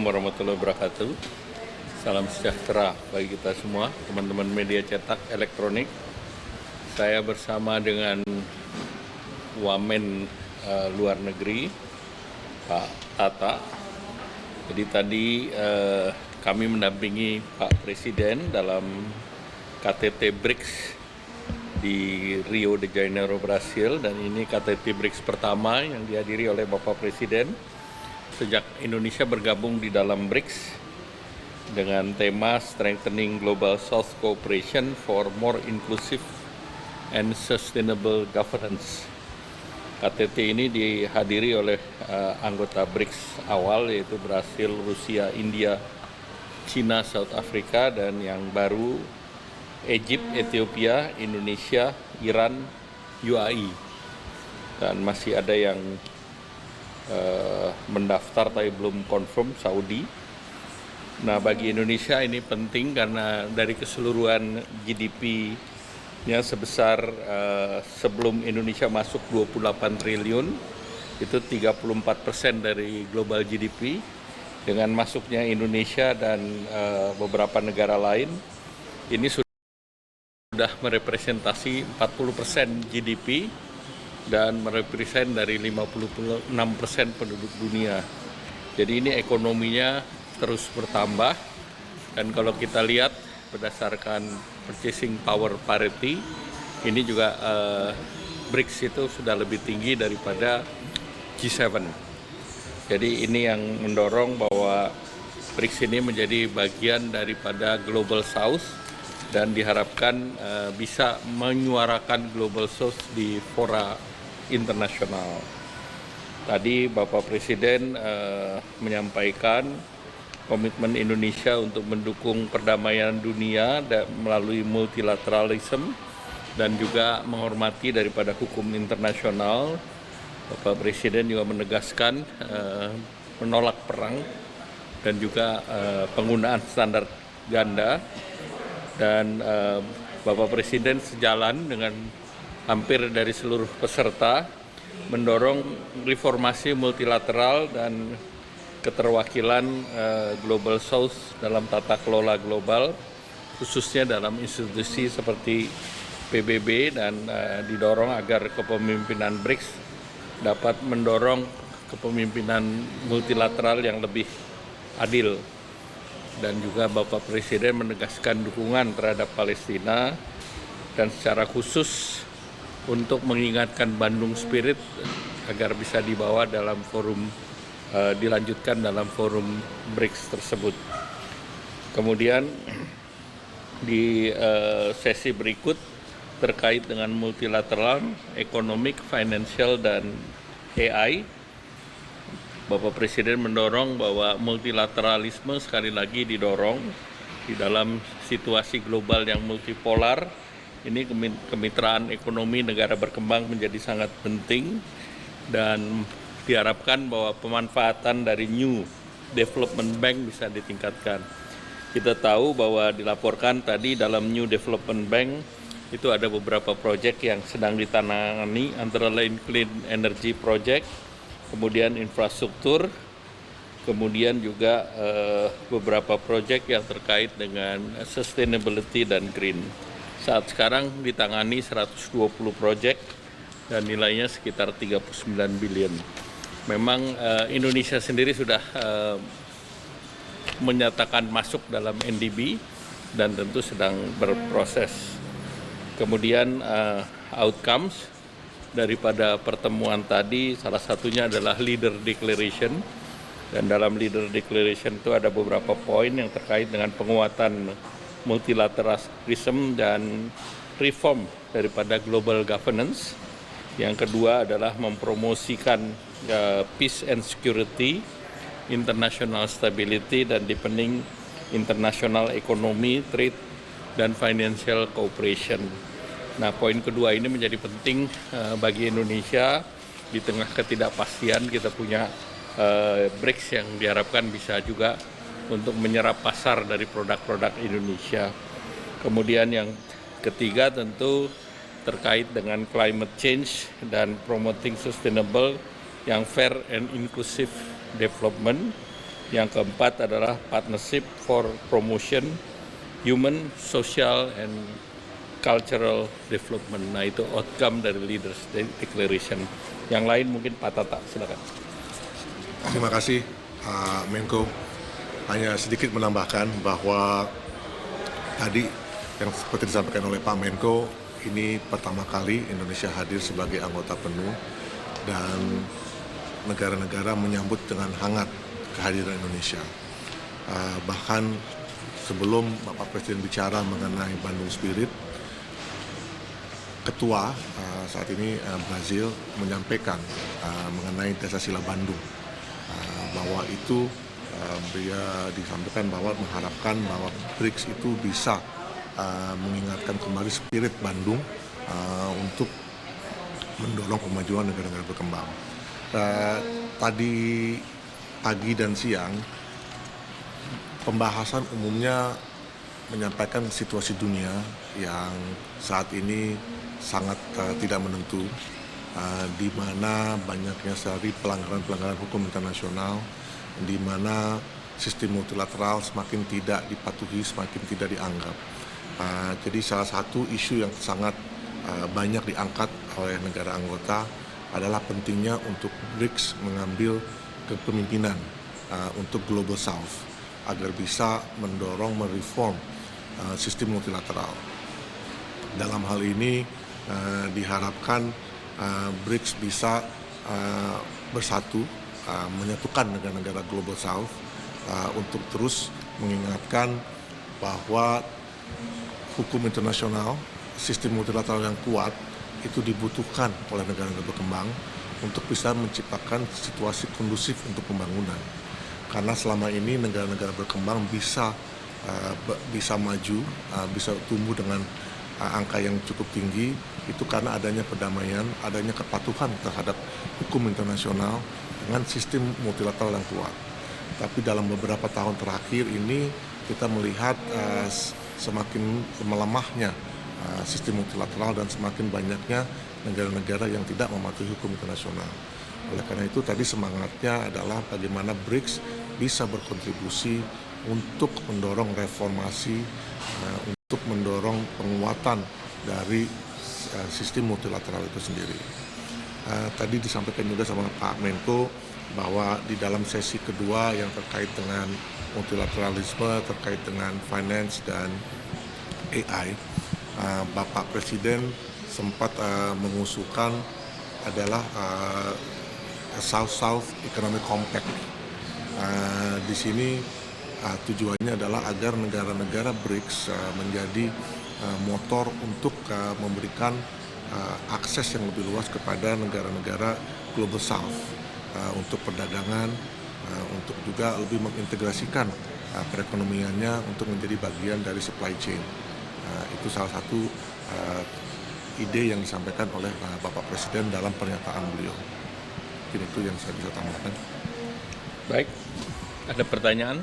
warahmatullahi wabarakatuh. Salam sejahtera bagi kita semua, teman-teman media cetak elektronik. Saya bersama dengan Wamen Luar Negeri, Pak Tata. Jadi tadi kami mendampingi Pak Presiden dalam KTT BRICS di Rio de Janeiro, Brasil, dan ini KTT BRICS pertama yang dihadiri oleh Bapak Presiden sejak Indonesia bergabung di dalam BRICS dengan tema Strengthening Global South Cooperation for More Inclusive and Sustainable Governance. KTT ini dihadiri oleh anggota BRICS awal yaitu Brasil, Rusia, India, China, South Africa, dan yang baru Egypt, Ethiopia, Indonesia, Iran, UAE. Dan masih ada yang mendaftar tapi belum confirm, Saudi. Nah, bagi Indonesia ini penting karena dari keseluruhan GDP-nya sebesar sebelum Indonesia masuk 28 triliun, itu 34% dari global GDP. Dengan masuknya Indonesia dan beberapa negara lain, ini sudah merepresentasi 40% GDP dan merepresent dari 56% penduduk dunia. Jadi ini ekonominya terus bertambah, dan kalau kita lihat berdasarkan purchasing power parity, ini juga BRICS itu sudah lebih tinggi daripada G7. Jadi ini yang mendorong bahwa BRICS ini menjadi bagian daripada Global South dan diharapkan bisa menyuarakan Global South di fora internasional. Tadi Bapak Presiden menyampaikan komitmen Indonesia untuk mendukung perdamaian dunia melalui multilateralisme dan juga menghormati daripada hukum internasional. Bapak Presiden juga menegaskan menolak perang dan juga penggunaan standar ganda, dan Bapak Presiden sejalan dengan hampir dari seluruh peserta mendorong reformasi multilateral dan keterwakilan Global South dalam tata kelola global, khususnya dalam institusi seperti PBB, dan didorong agar kepemimpinan BRICS dapat mendorong kepemimpinan multilateral yang lebih adil. Dan juga Bapak Presiden menegaskan dukungan terhadap Palestina dan secara khusus untuk mengingatkan Bandung Spirit agar bisa dibawa dalam forum, dilanjutkan dalam forum BRICS tersebut. Kemudian di sesi berikut terkait dengan multilateral, economic, financial, dan AI, Bapak Presiden mendorong bahwa multilateralisme sekali lagi didorong di dalam situasi global yang multipolar. Ini kemitraan ekonomi negara berkembang menjadi sangat penting, dan diharapkan bahwa pemanfaatan dari New Development Bank bisa ditingkatkan. Kita tahu bahwa dilaporkan tadi dalam New Development Bank itu ada beberapa proyek yang sedang ditangani, antara lain Clean Energy Project, kemudian infrastruktur, kemudian juga beberapa proyek yang terkait dengan sustainability dan green. Saat sekarang ditangani 120 proyek dan nilainya sekitar 39 billion. Memang Indonesia sendiri sudah menyatakan masuk dalam NDB dan tentu sedang berproses. Kemudian outcomes daripada pertemuan tadi salah satunya adalah Leader Declaration, dan dalam Leader Declaration itu ada beberapa poin yang terkait dengan penguatan multilateralism dan reform daripada global governance. Yang kedua adalah mempromosikan peace and security, international stability, dan deepening international economy, trade, dan financial cooperation. Nah, poin kedua ini menjadi penting bagi Indonesia di tengah ketidakpastian. Kita punya BRICS yang diharapkan bisa juga untuk menyerap pasar dari produk-produk Indonesia. Kemudian yang ketiga tentu terkait dengan climate change dan promoting sustainable yang fair and inclusive development, Yang keempat adalah Partnership for Promotion Human, Social, and Cultural Development. Nah, itu outcome dari Leaders Declaration. Yang lain mungkin Pak Tata, silakan. Terima kasih Menko. Hanya sedikit menambahkan bahwa tadi yang seperti disampaikan oleh Pak Menko, ini pertama kali Indonesia hadir sebagai anggota penuh dan negara-negara menyambut dengan hangat kehadiran Indonesia. Bahkan sebelum Bapak Presiden bicara mengenai Bandung Spirit, Ketua saat ini Brazil menyampaikan mengenai Dasar-Sila Bandung, bahwa itu dia disampaikan bahwa mengharapkan bahwa BRICS itu bisa mengingatkan kembali spirit Bandung untuk mendorong kemajuan negara-negara berkembang. Tadi pagi dan siang pembahasan umumnya menyampaikan situasi dunia yang saat ini sangat tidak menentu, di mana banyaknya sekali pelanggaran-pelanggaran hukum internasional, di mana sistem multilateral semakin tidak dipatuhi, semakin tidak dianggap. Jadi salah satu isu yang sangat banyak diangkat oleh negara anggota adalah pentingnya untuk BRICS mengambil kepemimpinan untuk Global South agar bisa mendorong mereform sistem multilateral. Dalam hal ini diharapkan BRICS bisa bersatu, menyatukan negara-negara Global South untuk terus mengingatkan bahwa hukum internasional, sistem multilateral yang kuat itu dibutuhkan oleh negara-negara berkembang untuk bisa menciptakan situasi kondusif untuk pembangunan. Karena selama ini negara-negara berkembang bisa maju, bisa tumbuh dengan angka yang cukup tinggi, itu karena adanya perdamaian, adanya kepatuhan terhadap hukum internasional dengan sistem multilateral yang kuat. Tapi dalam beberapa tahun terakhir ini kita melihat semakin melemahnya sistem multilateral dan semakin banyaknya negara-negara yang tidak mematuhi hukum internasional. Oleh karena itu tadi semangatnya adalah bagaimana BRICS bisa berkontribusi untuk mendorong reformasi, untuk mendorong penguatan dari sistem multilateral itu sendiri. Tadi disampaikan juga sama Pak Menko bahwa di dalam sesi kedua yang terkait dengan multilateralisme, terkait dengan finance dan AI, Bapak Presiden sempat mengusulkan adalah South-South Economic Compact. Di sini tujuannya adalah agar negara-negara BRICS menjadi motor untuk memberikan akses yang lebih luas kepada negara-negara Global South untuk perdagangan, untuk juga lebih mengintegrasikan perekonomiannya untuk menjadi bagian dari supply chain. Itu salah satu ide yang disampaikan oleh Bapak Presiden dalam pernyataan beliau. Mungkin itu yang saya bisa tambahkan. Baik, ada pertanyaan?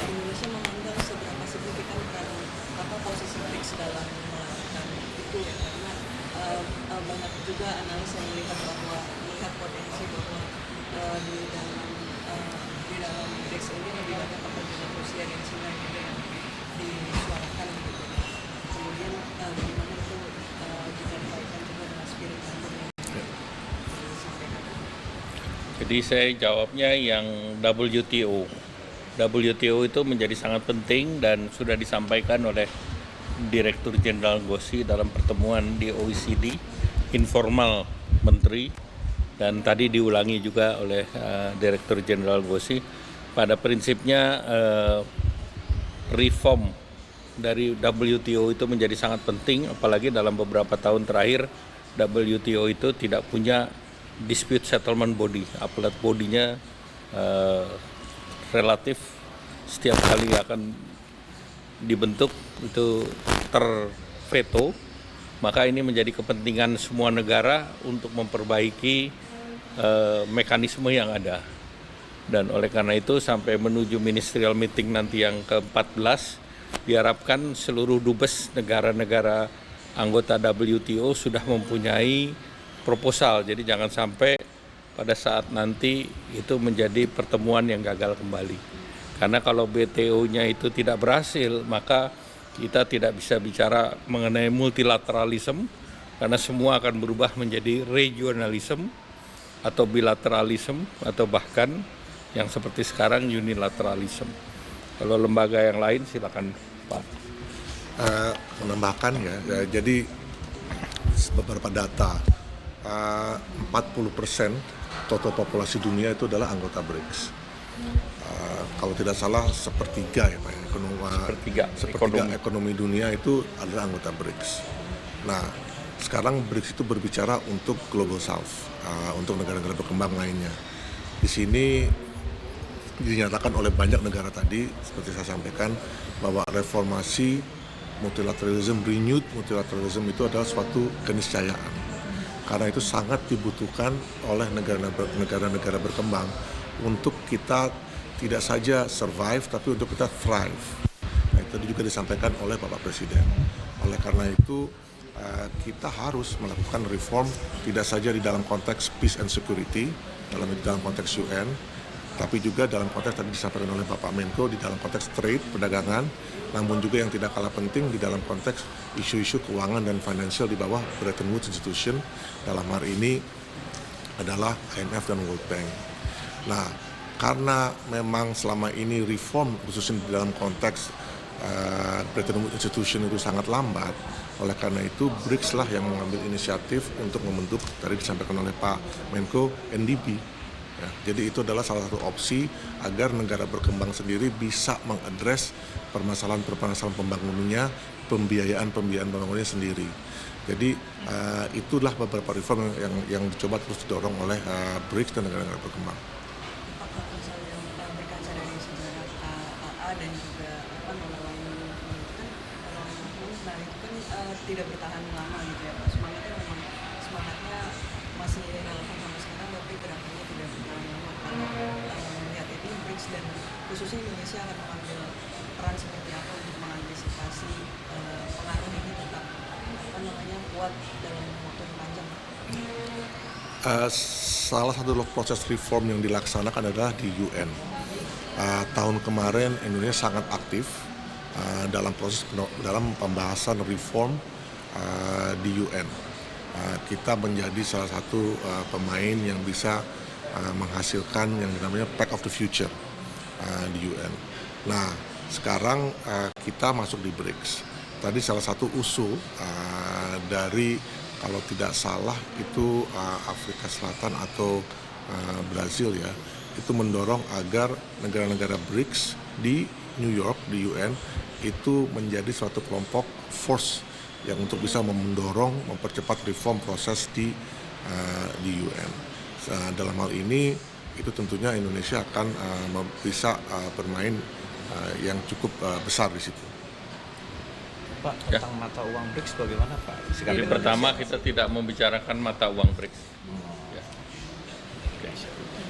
Indonesia memandang seberapa signifikan peran posisi BRICS dalam melakukan itu ya, karena banyak juga analis yang melihat potensi bahwa di dalam BRICS ini lebih banyak kepentingan Rusia dan China gitu yang disuarakan gitu. Kemudian bagaimana itu juga dikaitkan juga dengan spirit Bandung yang disampaikan. Jadi saya jawabnya yang WTO. WTO itu menjadi sangat penting dan sudah disampaikan oleh Direktur Jenderal Gossi dalam pertemuan di OECD informal menteri, dan tadi diulangi juga oleh Direktur Jenderal Gossi. Pada prinsipnya reform dari WTO itu menjadi sangat penting, apalagi dalam beberapa tahun terakhir WTO itu tidak punya dispute settlement body. Appellate bodinya relatif setiap kali akan dibentuk itu terveto, maka ini menjadi kepentingan semua negara untuk memperbaiki mekanisme yang ada. Dan oleh karena itu sampai menuju ministerial meeting nanti yang ke-14 diharapkan seluruh dubes negara-negara anggota WTO sudah mempunyai proposal. Jadi jangan sampai pada saat nanti itu menjadi pertemuan yang gagal kembali. Karena kalau WTO-nya itu tidak berhasil, maka kita tidak bisa bicara mengenai multilateralism, karena semua akan berubah menjadi regionalism atau bilateralism atau bahkan yang seperti sekarang unilateralism. Kalau lembaga yang lain silakan Pak. Menambahkan ya, jadi beberapa data, 40% total populasi dunia itu adalah anggota BRICS. Kalau tidak salah sepertiga ya Pak, sepertiga ekonomi dunia itu adalah anggota BRICS. Nah, sekarang BRICS itu berbicara untuk Global South, untuk negara-negara berkembang lainnya. Di sini dinyatakan oleh banyak negara tadi, seperti saya sampaikan, bahwa reformasi renewed multilateralism itu adalah suatu keniscayaan. Karena itu sangat dibutuhkan oleh negara-negara berkembang untuk kita tidak saja survive, tapi untuk kita thrive. Nah, itu juga disampaikan oleh Bapak Presiden. Oleh karena itu, kita harus melakukan reform tidak saja di dalam konteks peace and security, dalam konteks UN, tapi juga dalam konteks tadi disampaikan oleh Bapak Menko di dalam konteks trade, perdagangan, namun juga yang tidak kalah penting di dalam konteks isu-isu keuangan dan financial di bawah Bretton Woods Institution, dalam hari ini adalah IMF dan World Bank. Nah, karena memang selama ini reform khususnya di dalam konteks Bretton Woods Institution itu sangat lambat, oleh karena itu BRICS lah yang mengambil inisiatif untuk membentuk, tadi disampaikan oleh Pak Menko, NDB. Ya, jadi itu adalah salah satu opsi agar negara berkembang sendiri bisa mengadres permasalahan pembangunannya, pembiayaan pembangunannya sendiri. Jadi itulah beberapa reform yang dicoba terus didorong oleh BRICS dan negara-negara berkembang. Apakah misalnya berkaca dari sejarah AA dan juga nah itu kan tidak bertahan lama gitu ya Pak. Semangatnya masih relevan sampai sekarang, tapi gerakannya tidak bertahan lama. Kalau melihat ini BRICS dan khususnya Indonesia akan mengambil peran seperti apa untuk mengantisipasi pengaruh ini tetap kuat dalam waktu yang panjang? Salah satu proses reform yang dilaksanakan adalah di UN. Tahun kemarin Indonesia sangat aktif dalam pembahasan reform di UN. Kita menjadi salah satu pemain yang bisa menghasilkan yang namanya Pact of the Future di UN. Nah, sekarang kita masuk di BRICS. Tadi salah satu usul dari, kalau tidak salah itu Afrika Selatan atau Brazil ya, itu mendorong agar negara-negara BRICS di New York, di UN, itu menjadi suatu kelompok force yang untuk bisa mendorong, mempercepat reform proses di UN. Dalam hal ini, itu tentunya Indonesia akan bisa bermain yang cukup besar di situ. Pak, tentang mata uang BRICS bagaimana Pak? Jadi pertama kita tidak membicarakan mata uang BRICS.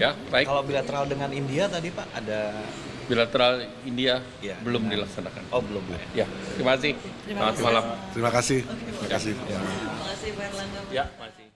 Ya, baik. Kalau bilateral dengan India tadi Pak ada Bilateral India ya, belum dilaksanakan. Oh, belum ya. Ya, terima kasih. Selamat malam. Terima kasih. Terima kasih. Terima kasih Pak Erlangga. Ya, masih.